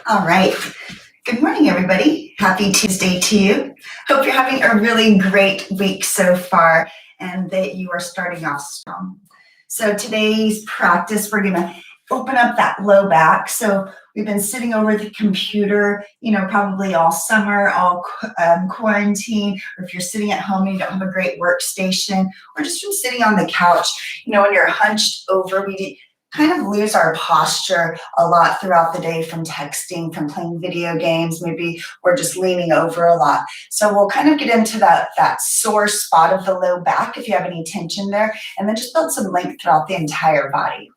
All right. Good morning, everybody. Happy Tuesday to you. Hope you're having a really great week so far and that you are starting off strong. So today's practice, we're going to open up that low back. So we've been sitting over the computer, probably all summer, all quarantine, or if you're sitting at home and you don't have a great workstation, or just from sitting on the couch, when you're hunched over, we kind of lose our posture a lot throughout the day from texting, from playing video games. Maybe we're just leaning over a lot. So we'll kind of get into that sore spot of the low back if you have any tension there, and then just build some length throughout the entire body.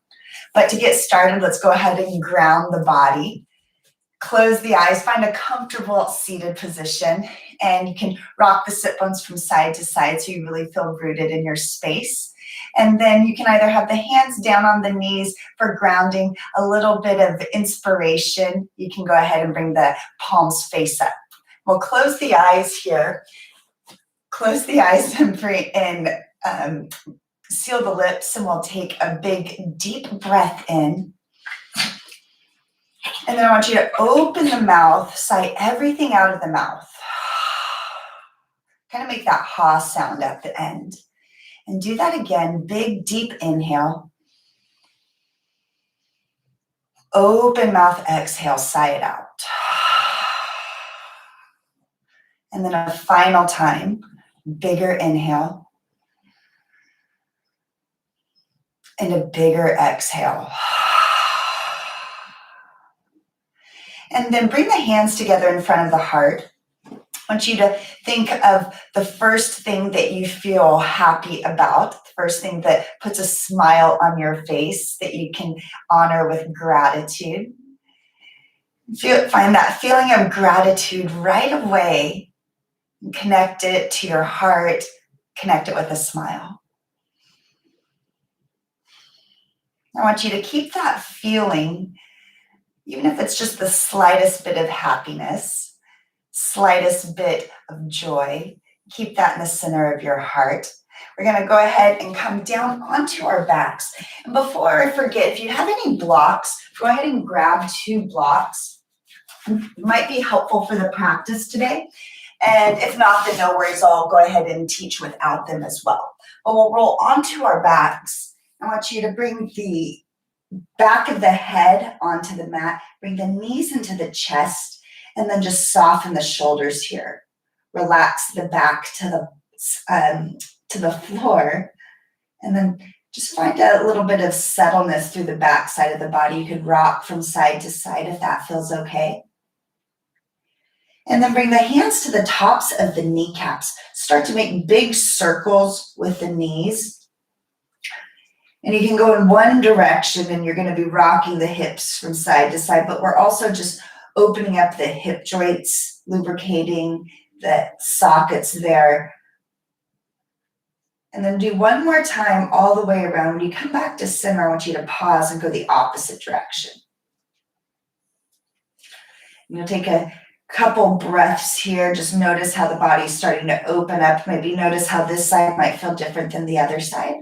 But to get started, let's go ahead and ground the body. Close the eyes, find a comfortable seated position, and you can rock the sit bones from side to side so you really feel rooted in your space. And then you can either have the hands down on the knees for grounding, a little bit of inspiration. You can go ahead and bring the palms face up. We'll close the eyes here. Close the eyes and seal the lips, and we'll take a big, deep breath in. And then I want you to open the mouth, sigh everything out of the mouth. Kind of make that ha sound at the end. And do that again, big, deep inhale. Open mouth, exhale, sigh it out. And then a final time, bigger inhale. And a bigger exhale. And then bring the hands together in front of the heart. I want you to think of the first thing that you feel happy about, the first thing that puts a smile on your face that you can honor with gratitude. Find that feeling of gratitude right away and connect it to your heart, connect it with a smile. I want you to keep that feeling, even if it's just the slightest bit of happiness, slightest bit of joy. Keep that in the center of your heart. We're going to go ahead and come down onto our backs. And before I forget, if you have any blocks, go ahead and grab 2 blocks. It might be helpful for the practice today. And if not, then no worries. I'll go ahead and teach without them as well. But we'll roll onto our backs. I want you to bring the back of the head onto the mat, bring the knees into the chest, and then just soften the shoulders here. Relax the back to the floor, and then just find a little bit of settleness through the back side of the body. You could rock from side to side if that feels okay. And then bring the hands to the tops of the kneecaps. Start to make big circles with the knees. And you can go in one direction and you're going to be rocking the hips from side to side, but we're also just opening up the hip joints, lubricating the sockets there. And then do one more time all the way around. When you come back to center, I want you to pause and go the opposite direction. You'll take a couple breaths here. Just notice how the body's starting to open up. Maybe notice how this side might feel different than the other side.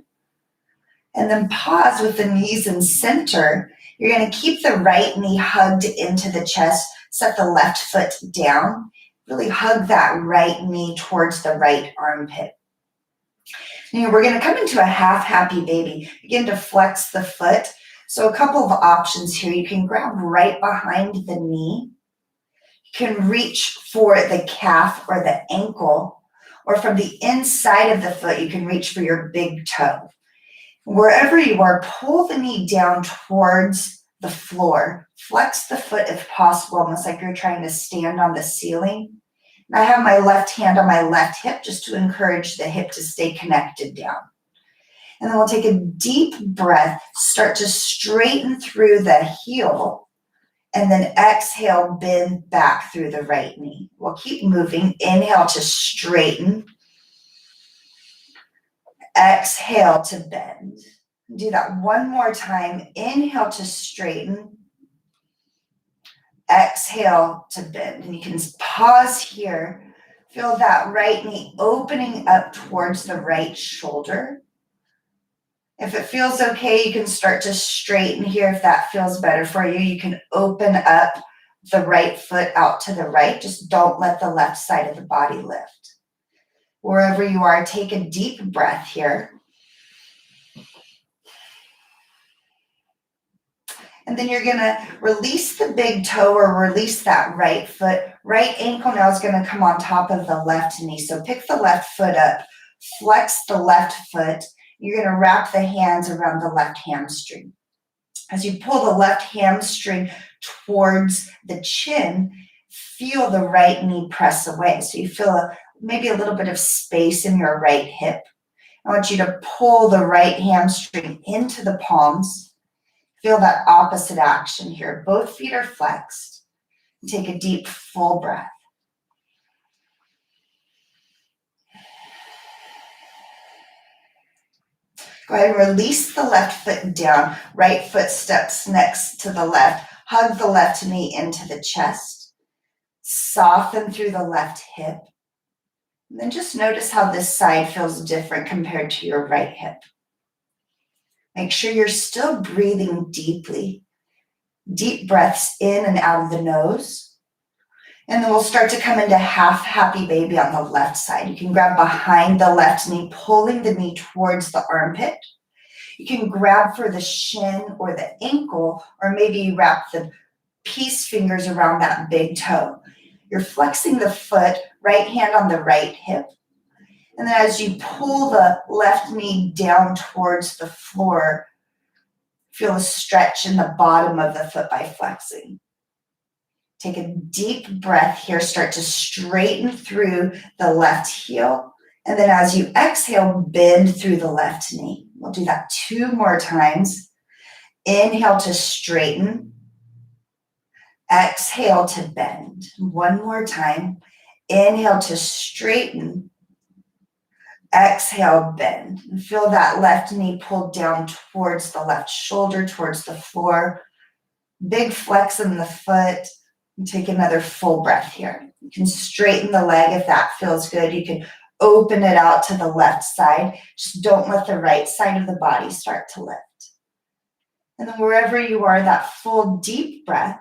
And then pause with the knees in center. You're going to keep the right knee hugged into the chest. Set the left foot down. Really hug that right knee towards the right armpit. Now we're going to come into a half happy baby. Begin to flex the foot. So a couple of options here. You can grab right behind the knee. You can reach for the calf or the ankle. Or from the inside of the foot, you can reach for your big toe. Wherever you are, pull the knee down towards the floor. Flex the foot if possible, almost like you're trying to stand on the ceiling. And I have my left hand on my left hip just to encourage the hip to stay connected down. And then we'll take a deep breath, start to straighten through the heel, and then exhale, bend back through the right knee. We'll keep moving. Inhale to straighten. Exhale to bend. Do that one more time. Inhale to straighten. Exhale to bend. And you can pause here. Feel that right knee opening up towards the right shoulder. If it feels okay, you can start to straighten here. If that feels better for you, you can open up the right foot out to the right. Just don't let the left side of the body lift. Wherever you are, take a deep breath here. And then you're going to release the big toe or release that right foot. Right ankle now is going to come on top of the left knee. So pick the left foot up, flex the left foot. You're going to wrap the hands around the left hamstring. As you pull the left hamstring towards the chin, feel the right knee press away. So you feel maybe a little bit of space in your right hip. I want you to pull the right hamstring into the palms. Feel that opposite action here. Both feet are flexed. Take a deep, full breath. Go ahead and release the left foot down. Right foot steps next to the left. Hug the left knee into the chest. Soften through the left hip. And then just notice how this side feels different compared to your right hip. Make sure you're still breathing deeply. Deep breaths in and out of the nose. And then we'll start to come into half happy baby on the left side. You can grab behind the left knee, pulling the knee towards the armpit. You can grab for the shin or the ankle, or maybe you wrap the peace fingers around that big toe. You're flexing the foot, right hand on the right hip. And then as you pull the left knee down towards the floor, feel a stretch in the bottom of the foot by flexing. Take a deep breath here. Start to straighten through the left heel. And then as you exhale, bend through the left knee. We'll do that 2 more times. Inhale to straighten. Exhale to bend. 1 more time. Inhale to straighten. Exhale, bend. And feel that left knee pulled down towards the left shoulder, towards the floor. Big flex in the foot. And take another full breath here. You can straighten the leg if that feels good. You can open it out to the left side. Just don't let the right side of the body start to lift. And then wherever you are, that full deep breath.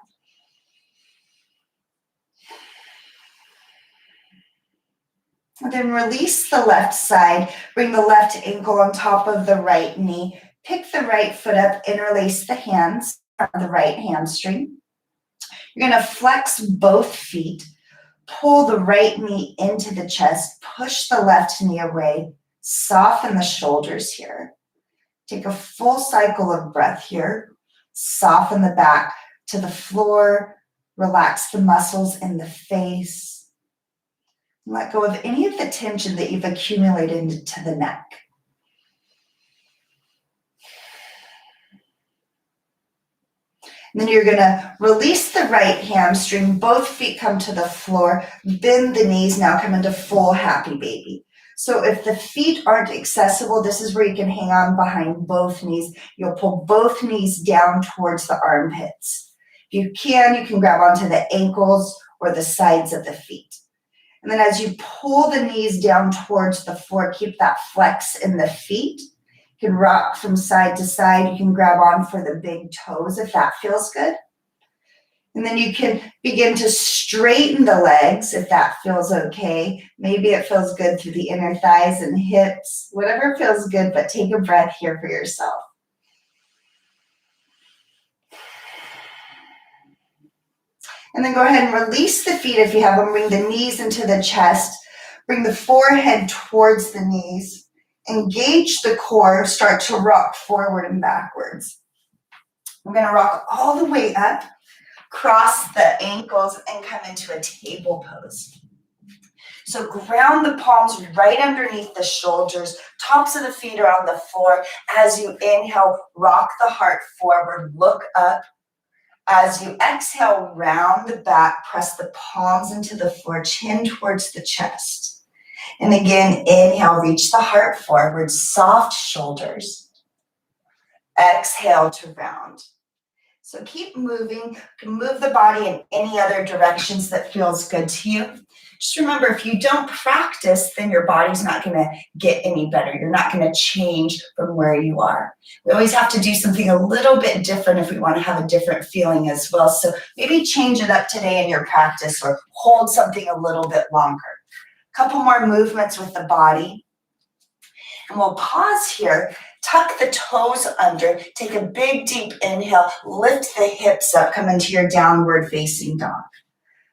And then release the left side. Bring the left ankle on top of the right knee. Pick the right foot up, interlace the hands on the right hamstring. You're going to flex both feet. Pull the right knee into the chest. Push the left knee away. Soften the shoulders here. Take a full cycle of breath here. Soften the back to the floor. Relax the muscles in the face. Let go of any of the tension that you've accumulated into the neck. And then you're going to release the right hamstring. Both feet come to the floor. Bend the knees. Now come into full happy baby. So if the feet aren't accessible, this is where you can hang on behind both knees. You'll pull both knees down towards the armpits. If you can grab onto the ankles or the sides of the feet. And then as you pull the knees down towards the floor, keep that flex in the feet. You can rock from side to side. You can grab on for the big toes if that feels good. And then you can begin to straighten the legs if that feels okay. Maybe it feels good through the inner thighs and hips, whatever feels good, but take a breath here for yourself. And then go ahead and release the feet if you have them. Bring the knees into the chest. Bring the forehead towards the knees. Engage the core. Start to rock forward and backwards. We're going to rock all the way up. Cross the ankles and come into a table pose. So ground the palms right underneath the shoulders. Tops of the feet are on the floor. As you inhale, rock the heart forward. Look up. As you exhale, round the back, press the palms into the floor, chin towards the chest. And again, inhale, reach the heart forward, soft shoulders. Exhale to round. So keep moving. You can move the body in any other directions that feels good to you. Just remember, if you don't practice, then your body's not going to get any better. You're not going to change from where you are. We always have to do something a little bit different if we want to have a different feeling as well. So maybe change it up today in your practice or hold something a little bit longer. A couple more movements with the body. And we'll pause here, tuck the toes under, take a big deep inhale, lift the hips up, come into your downward facing dog.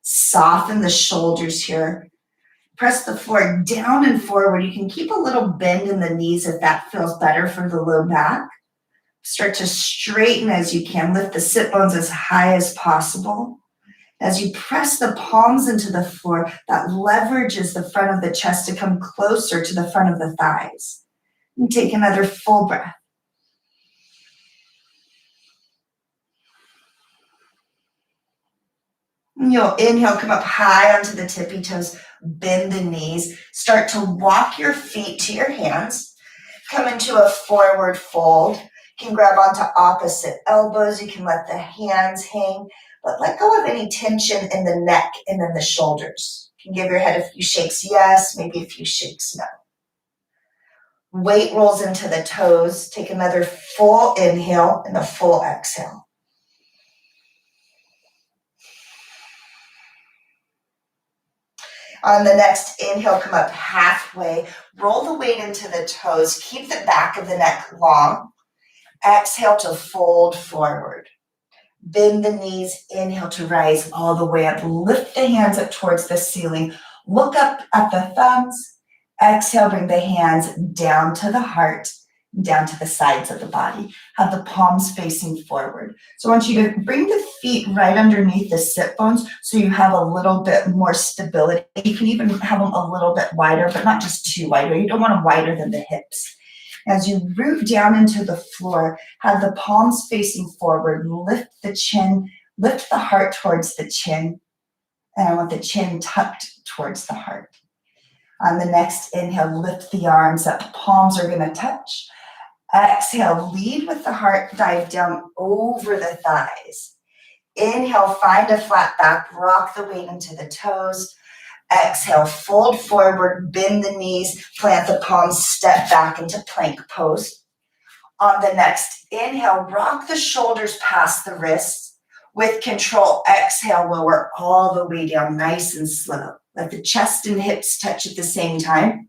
Soften the shoulders here. Press the floor down and forward. You can keep a little bend in the knees if that feels better for the low back. Start to straighten as you can. Lift the sit bones as high as possible. As you press the palms into the floor, that leverages the front of the chest to come closer to the front of the thighs. And take another full breath. And you'll inhale, come up high onto the tippy toes, bend the knees. Start to walk your feet to your hands. Come into a forward fold. You can grab onto opposite elbows. You can let the hands hang, but let go of any tension in the neck and in the shoulders. You can give your head a few shakes yes, maybe a few shakes no. Weight rolls into the toes. Take another full inhale and a full exhale. On the next inhale, come up halfway. Roll the weight into the toes. Keep the back of the neck long. Exhale to fold forward. Bend the knees. Inhale to rise all the way up. Lift the hands up towards the ceiling. Look up at the thumbs. Exhale, bring the hands down to the heart, down to the sides of the body. Have the palms facing forward. So I want you to bring the feet right underneath the sit bones so you have a little bit more stability. You can even have them a little bit wider, but not just too wide. You don't want them wider than the hips. As you root down into the floor, have the palms facing forward. Lift the chin, lift the heart towards the chin. And I want the chin tucked towards the heart. On the next inhale, lift the arms up. Palms are going to touch. Exhale, lead with the heart, dive down over the thighs. Inhale, find a flat back, rock the weight into the toes. Exhale, fold forward, bend the knees, plant the palms, step back into plank pose. On the next inhale, rock the shoulders past the wrists. With control, exhale, lower all the way down, nice and slow. Let the chest and hips touch at the same time.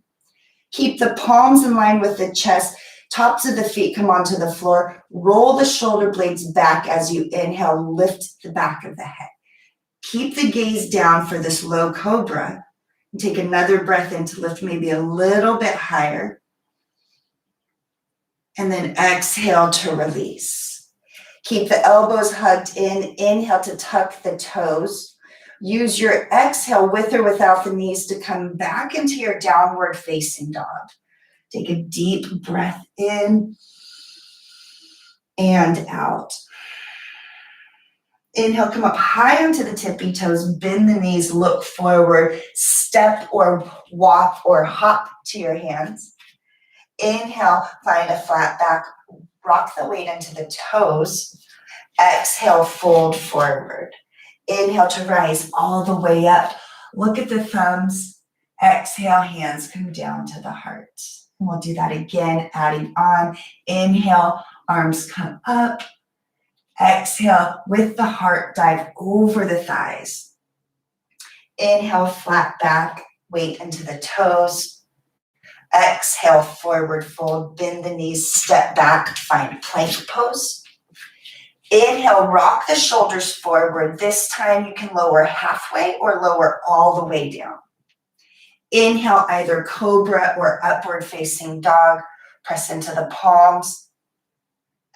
Keep the palms in line with the chest. Tops of the feet come onto the floor. Roll the shoulder blades back as you inhale. Lift the back of the head. Keep the gaze down for this low cobra. And take another breath in to lift maybe a little bit higher. And then exhale to release. Keep the elbows hugged in. Inhale to tuck the toes. Use your exhale with or without the knees to come back into your downward facing dog. Take a deep breath in and out. Inhale, come up high onto the tippy toes, bend the knees, look forward, step or walk or hop to your hands. Inhale, find a flat back, rock the weight into the toes. Exhale, fold forward. Inhale to rise all the way up. Look at the thumbs. Exhale, hands come down to the heart. And we'll do that again, adding on. Inhale, arms come up. Exhale, with the heart, dive over the thighs. Inhale, flat back, weight into the toes. Exhale, forward fold, bend the knees, step back, find plank pose. Inhale, rock the shoulders forward. This time you can lower halfway or lower all the way down. Inhale, either cobra or upward facing dog. Press into the palms.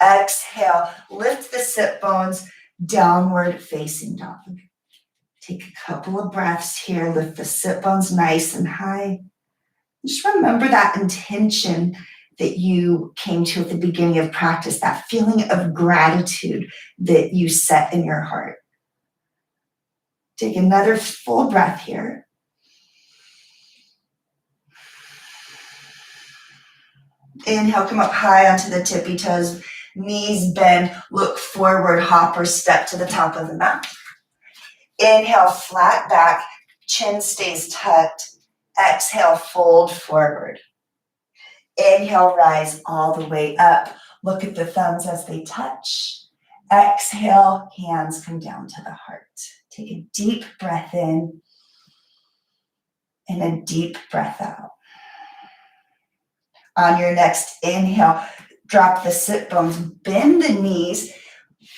Exhale, lift the sit bones, downward facing dog. Take a couple of breaths here. Lift the sit bones nice and high. Just remember that intention that you came to at the beginning of practice, that feeling of gratitude that you set in your heart. Take another full breath here. Inhale, come up high onto the tippy toes. Knees bend, look forward, hop or step to the top of the mat. Inhale, flat back, chin stays tucked. Exhale, fold forward. Inhale, rise all the way up. Look at the thumbs as they touch. Exhale, hands come down to the heart. Take a deep breath in and a deep breath out. On your next inhale, drop the sit bones, bend the knees,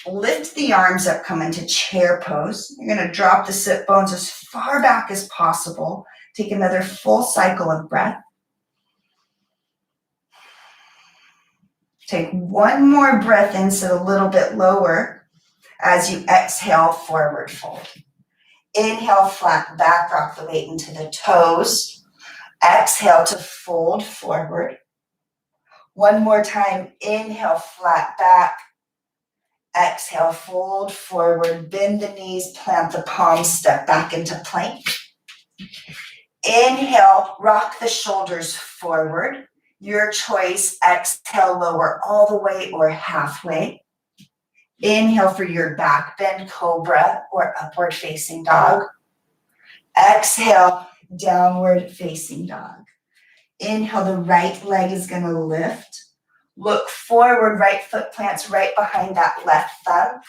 lift the arms up, come into chair pose. You're going to drop the sit bones as far back as possible. Take another full cycle of breath. Take one more breath in, sit a little bit lower as you exhale, forward fold. Inhale, flat back, rock the weight into the toes. Exhale to fold forward. One more time, inhale, flat back. Exhale, fold forward, bend the knees, plant the palms, step back into plank. Inhale, rock the shoulders forward. Your choice, exhale, lower all the way or halfway. Inhale for your back bend, cobra or upward facing dog. Exhale, downward facing dog. Inhale, the right leg is going to lift. Look forward, right foot plants right behind that left thumb.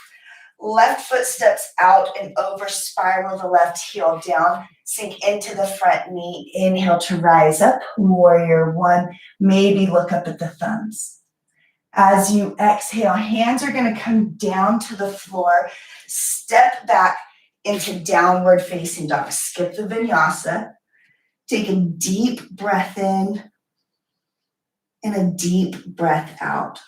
Left foot steps out and over, spiral the left heel down, sink into the front knee. Inhale to rise up, warrior one. Maybe look up at the thumbs. As you exhale, hands are going to come down to the floor. Step back into downward facing dog. Skip the vinyasa. Take a deep breath in and a deep breath out.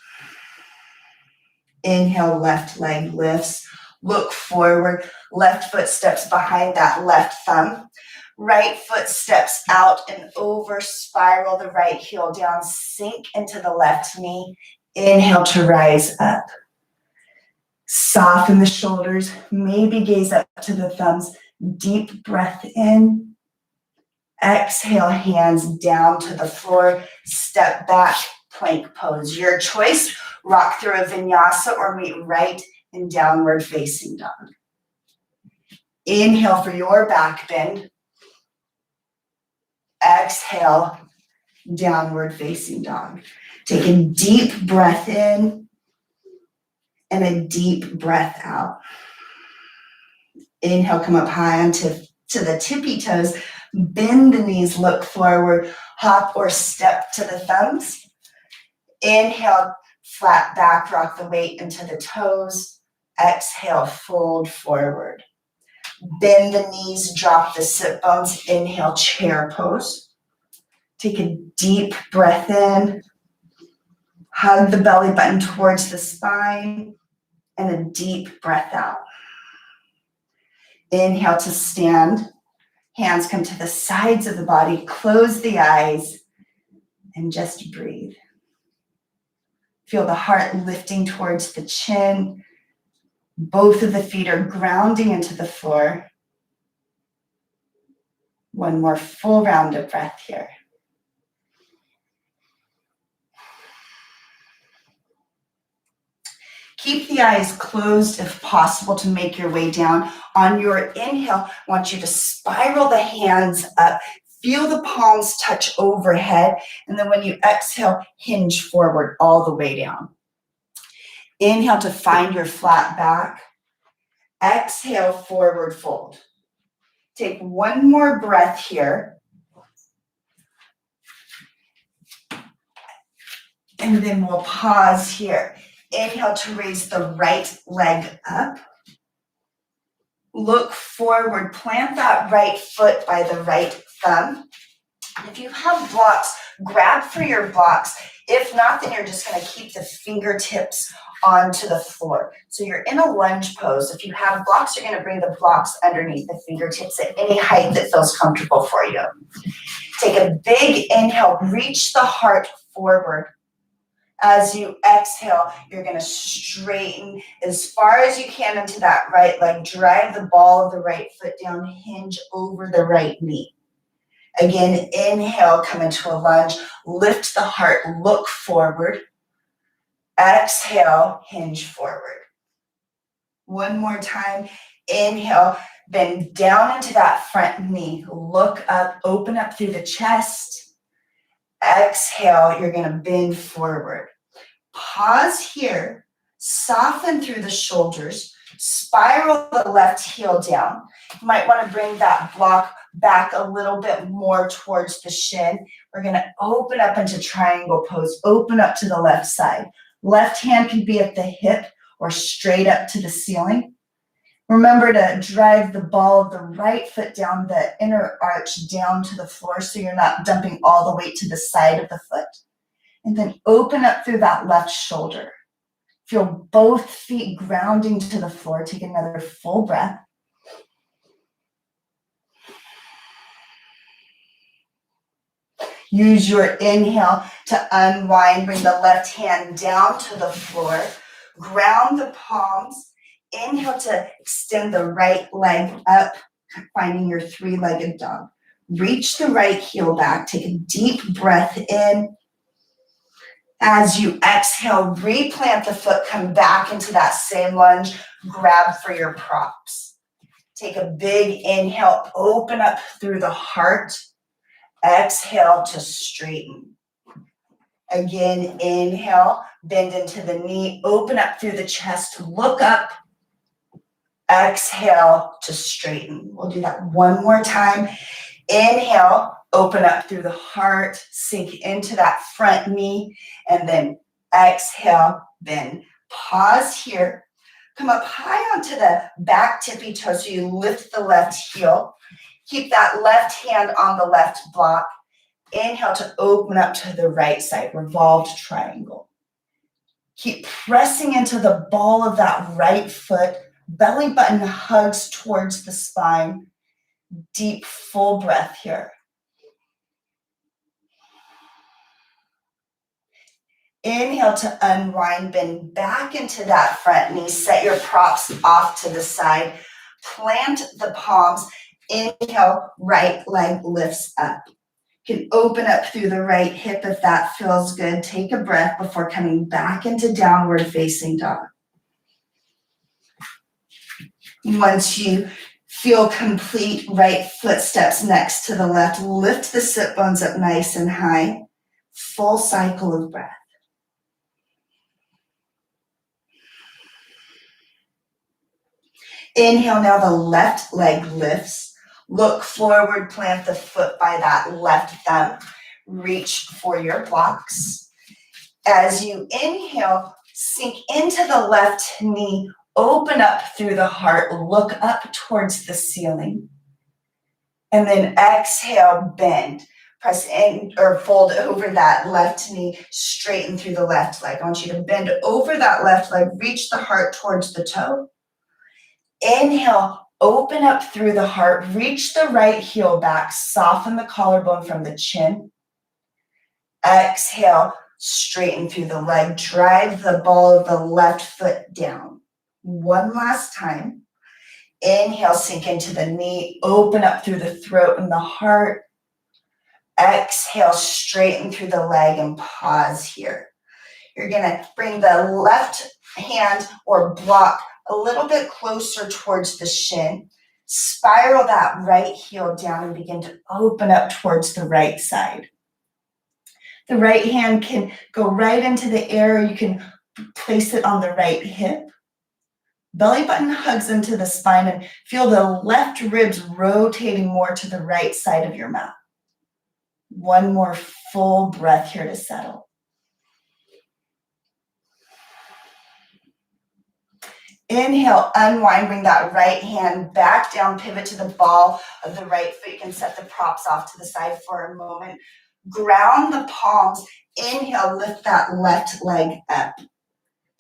Inhale, left leg lifts. Look forward. Left foot steps behind that left thumb. Right foot steps out and over, spiral the right heel down, sink into the left knee. Inhale to rise up. Soften the shoulders, maybe gaze up to the thumbs. Deep breath in. Exhale, hands down to the floor. Step back, plank pose. Your choice, rock through a vinyasa or meet right in downward facing dog. Inhale for your back bend. Exhale, downward facing dog. Take a deep breath in and a deep breath out. Inhale, come up high onto the tippy toes. Bend the knees, look forward, hop or step to the thumbs. Inhale, flat back, rock the weight into the toes. Exhale, fold forward. Bend the knees, drop the sit bones. Inhale, chair pose. Take a deep breath in. Hug the belly button towards the spine and a deep breath out. Inhale to stand. Hands come to the sides of the body. Close the eyes and just breathe. Feel the heart lifting towards the chin. Both of the feet are grounding into the floor. One more full round of breath here. Keep the eyes closed if possible to make your way down. On your inhale, I want you to spiral the hands up. Feel the palms touch overhead. And then when you exhale, hinge forward all the way down. Inhale to find your flat back. Exhale, forward fold. Take one more breath here. And then we'll pause here. Inhale to raise the right leg up. Look forward, plant that right foot by the right thumb. If you have blocks, grab for your blocks. If not, then you're just going to keep the fingertips onto the floor. So you're in a lunge pose. If you have blocks, you're going to bring the blocks underneath the fingertips at any height that feels comfortable for you. Take a big inhale, reach the heart forward. As you exhale, you're going to straighten as far as you can into that right leg. Drive the ball of the right foot down, hinge over the right knee. Again, inhale, come into a lunge. Lift the heart, look forward. Exhale, hinge forward. One more time. Inhale, bend down into that front knee. Look up, open up through the chest. Exhale, you're going to bend forward. Pause here. Soften through the shoulders. Spiral the left heel down. You might want to bring that block back a little bit more towards the shin. We're going to open up into triangle pose. Open up to the left side. Left hand can be at the hip or straight up to the ceiling. Remember to drive the ball of the right foot down the inner arch down to the floor so you're not dumping all the weight to the side of the foot. And then open up through that left shoulder. Feel both feet grounding to the floor. Take another full breath. Use your inhale to unwind. Bring the left hand down to the floor. Ground the palms. Inhale to extend the right leg up, finding your three-legged dog. Reach the right heel back. Take a deep breath in. As you exhale, replant the foot, come back into that same lunge. Grab for your props. Take a big inhale, open up through the heart. Exhale to straighten. Again, inhale, bend into the knee, open up through the chest, look up. Exhale to straighten. We'll do that one more time. Inhale, open up through the heart, sink into that front knee, and then exhale, bend. Pause here. Come up high onto the back tippy toe so you lift the left heel. Keep that left hand on the left block. Inhale to open up to the right side, revolved triangle. Keep pressing into the ball of that right foot. Belly button hugs towards the spine. Deep, full breath here. Inhale to unwind, bend back into that front knee. Set your props off to the side. Plant the palms. Inhale, right leg lifts up. You can open up through the right hip if that feels good. Take a breath before coming back into downward facing dog. Once you feel complete, right foot steps next to the left. Lift the sit bones up nice and high. Full cycle of breath. Inhale, now the left leg lifts. Look forward, plant the foot by that left thumb. Reach for your blocks. As you inhale, sink into the left knee. Open up through the heart, look up towards the ceiling. And then exhale, bend. Press in or fold over that left knee, straighten through the left leg. I want you to bend over that left leg, reach the heart towards the toe. Inhale, open up through the heart, reach the right heel back, soften the collarbone from the chin. Exhale, straighten through the leg, drive the ball of the left foot down. One last time. Inhale, sink into the knee, open up through the throat and the heart. Exhale, straighten through the leg and pause here. You're gonna bring the left hand or block a little bit closer towards the shin. Spiral that right heel down and begin to open up towards the right side. The right hand can go right into the air. You can place it on the right hip. Belly button hugs into the spine and feel the left ribs rotating more to the right side of your mat. One more full breath here to settle. Inhale, unwind, bring that right hand back down, pivot to the ball of the right foot. You can set the props off to the side for a moment. Ground the palms. Inhale, lift that left leg up.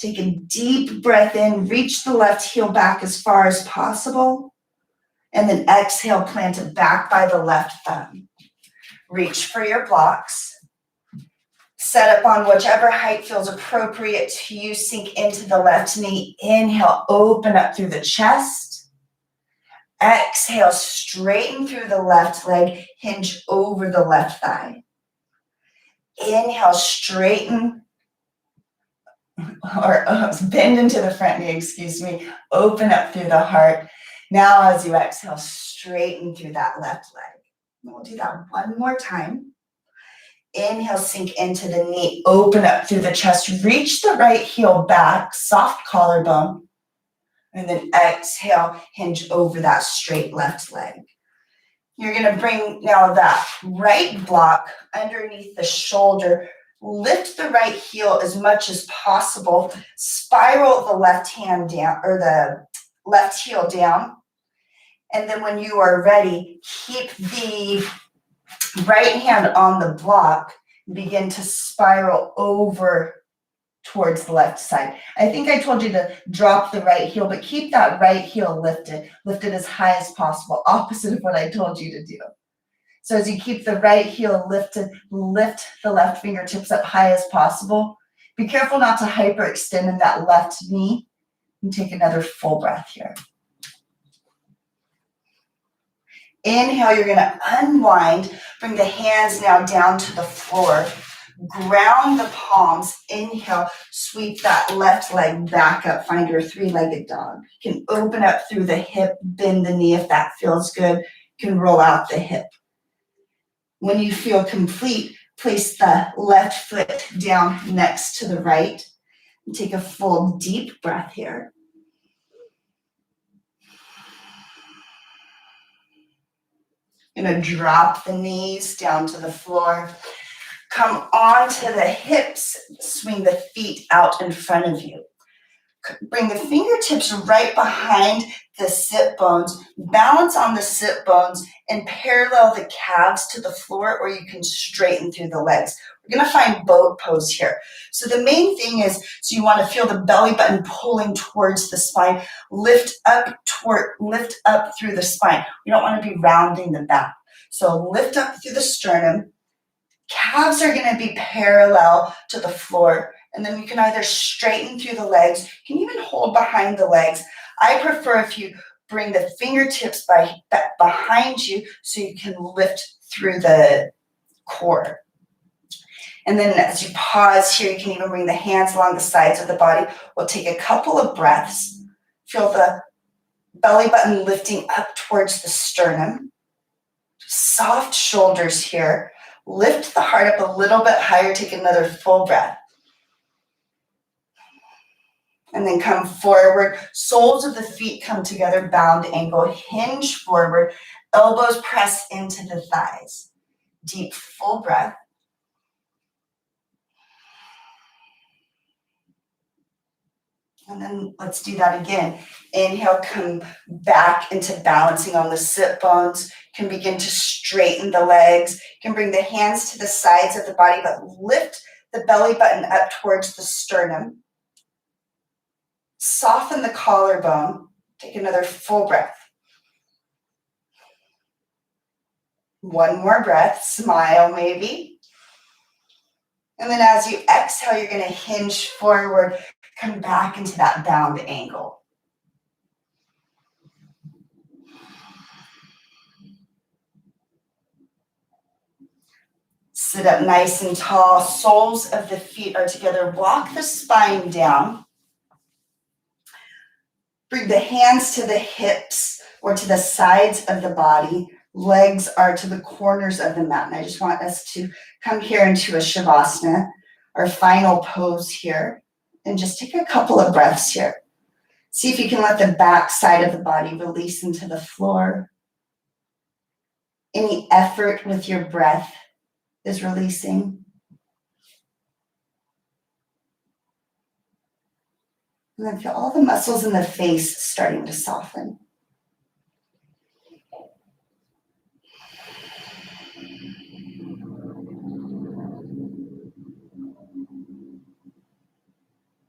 Take a deep breath in, reach the left heel back as far as possible, and then exhale, plant it back by the left thumb. Reach for your blocks. Set up on whichever height feels appropriate to you. Sink into the left knee. Inhale, open up through the chest. Exhale, straighten through the left leg, hinge over the left thigh. Inhale, straighten. or bend into the front knee, excuse me, open up through the heart. Now as you exhale, straighten through that left leg. We'll do that one more time. Inhale, sink into the knee, open up through the chest, reach the right heel back, soft collarbone, and then exhale, hinge over that straight left leg. You're gonna bring now that right block underneath the shoulder, lift the right heel as much as possible, spiral the left hand down, or the left heel down, and then when you are ready, keep the right hand on the block, begin to spiral over towards the left side. I think I told you to drop the right heel, but keep that right heel lifted as high as possible, opposite of what I told you to do. So as you keep the right heel lifted, lift the left fingertips up high as possible. Be careful not to hyperextend in that left knee, and take another full breath here. Inhale, you're gonna unwind, bring the hands now down to the floor, ground the palms, inhale, sweep that left leg back up, find your three-legged dog. You can open up through the hip, bend the knee if that feels good, you can roll out the hip. When you feel complete, place the left foot down next to the right, and take a full deep breath here. You're gonna drop the knees down to the floor. Come onto the hips, swing the feet out in front of you. Bring the fingertips right behind the sit bones. Balance on the sit bones and parallel the calves to the floor, or you can straighten through the legs. We're gonna find boat pose here. So the main thing is, so you wanna feel the belly button pulling towards the spine. Lift up through the spine. You don't wanna be rounding the back. So lift up through the sternum. Calves are gonna be parallel to the floor, and then you can either straighten through the legs, you can even hold behind the legs. I prefer if you bring the fingertips behind you so you can lift through the core. And then as you pause here, you can even bring the hands along the sides of the body. We'll take a couple of breaths. Feel the belly button lifting up towards the sternum. Soft shoulders here. Lift the heart up a little bit higher. Take another full breath. And then come forward. Soles of the feet come together, bound angle. Hinge forward. Elbows press into the thighs. Deep, full breath. And then let's do that again. Inhale, come back into balancing on the sit bones. You can begin to straighten the legs. You can bring the hands to the sides of the body, but lift the belly button up towards the sternum. Soften the collarbone. Take another full breath. One more breath. Smile maybe. And then as you exhale, you're going to hinge forward. Come back into that bound angle. Sit up nice and tall. Soles of the feet are together. Walk the spine down. Bring the hands to the hips or to the sides of the body. Legs are to the corners of the mat. And I just want us to come here into a Shavasana, our final pose here. And just take a couple of breaths here. See if you can let the back side of the body release into the floor. Any effort with your breath is releasing. And then feel all the muscles in the face starting to soften.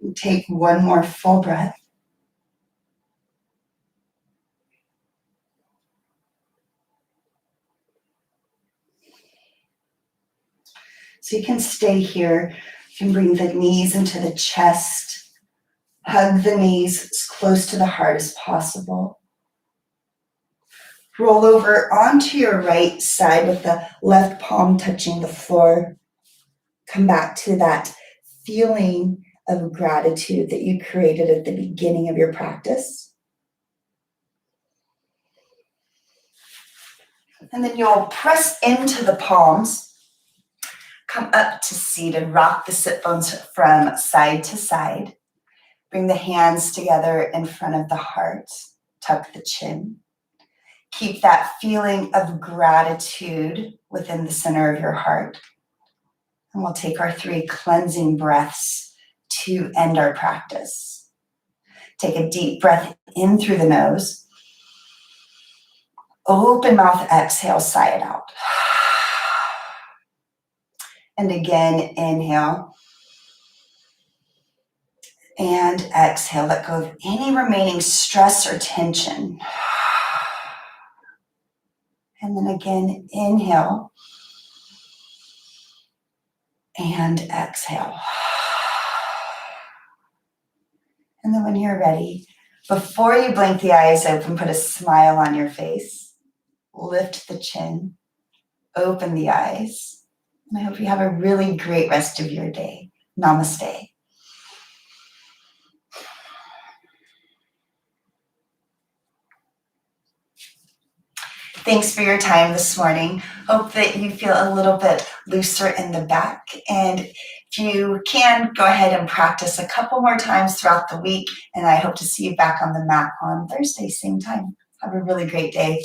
And take one more full breath. So you can stay here. You can bring the knees into the chest. Hug the knees as close to the heart as possible. Roll over onto your right side with the left palm touching the floor. Come back to that feeling of gratitude that you created at the beginning of your practice. And then you'll press into the palms, come up to seated, rock the sit bones from side to side. Bring the hands together in front of the heart, tuck the chin. Keep that feeling of gratitude within the center of your heart. And we'll take our 3 cleansing breaths to end our practice. Take a deep breath in through the nose. Open mouth, exhale, sigh it out. And again, inhale. And exhale, let go of any remaining stress or tension. And then again, inhale. And exhale. And then when you're ready, before you blink the eyes open, put a smile on your face. Lift the chin. Open the eyes. And I hope you have a really great rest of your day. Namaste. Thanks for your time this morning. Hope that you feel a little bit looser in the back. And if you can, go ahead and practice a couple more times throughout the week. And I hope to see you back on the mat on Thursday, same time. Have a really great day.